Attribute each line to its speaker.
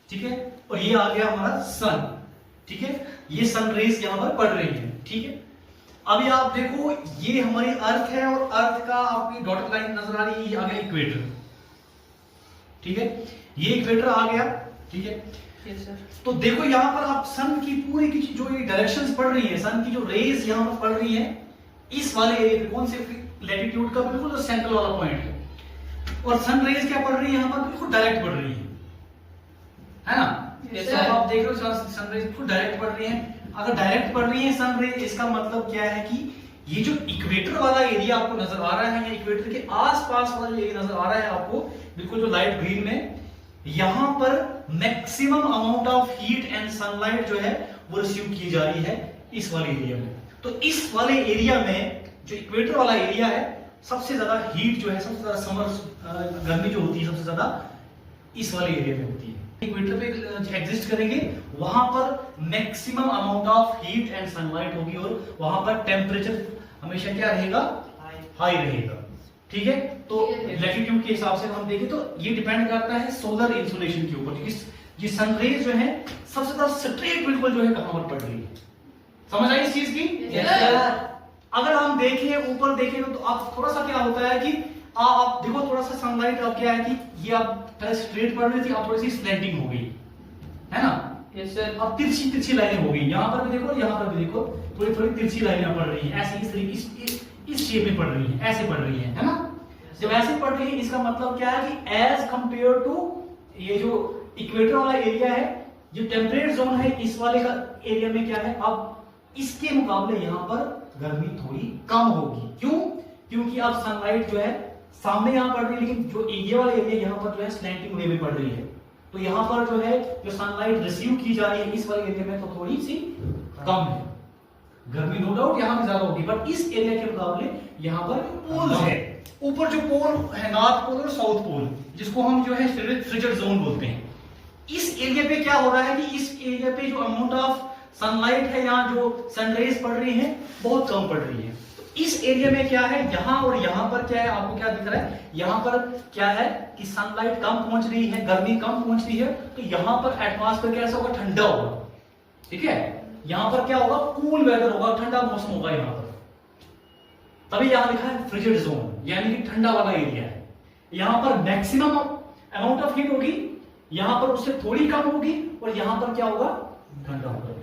Speaker 1: ठीक है, और ये आ गया हमारा सन। ठीक है, ये सन रेज यहां पर पड़ रही है। ठीक है, अभी आप देखो ये हमारी अर्थ है और अर्थ का आपकी डॉटेड लाइन नजर आ रही है, ये आ गया इक्वेटर। ठीक है, ये इक्वेटर आ गया। ठीक है,
Speaker 2: यस सर।
Speaker 1: तो देखो यहां पर आप सन की पूरी की जो ये डायरेक्शंस पड़ रही है, सन की जो रेज यहां पर पड़ रही है इस वाले एरिया पे, कौन से लैटिट्यूड का बिल्कुल सेंट्रल वाला पॉइंट है, और सन रेज क्या पड़ रही है यहां पर, बिल्कुल डायरेक्ट पड़ रही है ना।
Speaker 2: Yes,
Speaker 1: तो
Speaker 2: sir.
Speaker 1: आप देख रहे हो सन रेज बिल्कुल डायरेक्ट पड़ रही है। अगर डायरेक्ट पड़ रही है सन रेज, इसका मतलब क्या है कि ये जो इक्वेटर वाला एरिया आपको नजर आ रहा है, या इक्वेटर के आसपास वाला जो एरिया नजर आ रहा है आपको, बिल्कुल जो लाइट ग्रीन में, यहां पर maximum amount of heat and sunlight जो है वो रिसीव की जा रही है इस वाले एरिया में। तो इस वाले एरिया में जो इक्वेटर वाला एरिया है, सबसे ज्यादा हीट जो है, सबसे ज्यादा समर गर्मी जो होती है सबसे ज्यादा इस वाले एरिया में होती है। इक्वेटर पे एग्जिस्ट करेंगे, वहां पर maximum amount of heat and sunlight होगी, और वहां पर टेम्परेचर हमेशा क्या रहेगा, हाई रहेगा। ठीक है, तो लैटिट्यूड के हिसाब से हम देखें तो ये डिपेंड करता है सोलर इंसुलेशन के ऊपर, ये सनरेज जो है सबसे ज्यादा स्ट्रेट बिल्कुल जो है कहां पर पड़ रही है। समझ आई इस चीज की?
Speaker 2: Yes, sir.
Speaker 1: अगर हम देखें ऊपर देखें तो आप थोड़ा सा क्या होता है कि आप देखो थोड़ा सा सनलाइट अब क्या है कि ये आप पहले स्ट्रेट पड़ रही थी, अब थोड़ी सी स्लैंटिंग हो गई है ना।
Speaker 2: Yes sir.
Speaker 1: अब तिरछी तिरछी लाइनें हो गई, यहां पर भी देखो यहां पर भी देखो, थोड़ी थोड़ी तिरछी लाइनें पड़ रही हैं, ऐसे इस तरीके इस शेप में पड़ रही हैं, ऐसे पड़ रही हैं, है ना। जब ऐसे पड़ रही है इसका मतलब क्या है कि एज कंपेयर टू ये जो इक्वेटर वाला एरिया है, जो टेम्परेट जोन है इस वाले का एरिया में क्या है, अब इसके मुकाबले यहां पर गर्मी थोड़ी कम होगी। क्यों? क्योंकि अब सनलाइट जो है सामने यहां पड़ रही है, लेकिन जो एरिया वाला एरिया यहां पर जो है स्लैंटिंग वे में पड़ रही है, तो यहां पर जो है जो सनलाइट रिसीव की जा रही है इस वाले एरिया में तो थोड़ी सी कम है। गर्मी नो डाउट यहां पे ज्यादा होगी, बट इस एरिया के मुकाबले यहां पर पोल्स है, ऊपर जो पोल है नॉर्थ पोल और साउथ पोल, जिसको हम जो है फ्रिजिड जोन बोलते हैं, इस एरिया पे क्या हो रहा है कि इस एरिया पे जो अमाउंट ऑफ सनलाइट है, यहाँ जो सनरेज पड़ रही है बहुत कम पड़ रही है। तो इस एरिया में क्या है, यहाँ और यहाँ पर क्या है, आपको क्या दिख रहा है, यहाँ पर क्या है कि सनलाइट कम पहुंच रही है, गर्मी कम पहुंच रही है, तो यहाँ पर एटमॉस्फेयर कैसा होगा, ठंडा होगा। ठीक है, यहाँ पर क्या होगा, कूल वेदर होगा, ठंडा मौसम होगा यहाँ पर, तभी यहां लिखा है फ्रिजिड जोन, यानी कि ठंडा वाला एरिया है। यहां पर मैक्सिमम अमाउंट ऑफ हीट होगी, यहां पर उससे थोड़ी कम होगी, और यहां पर क्या होगा, ठंडा होगा।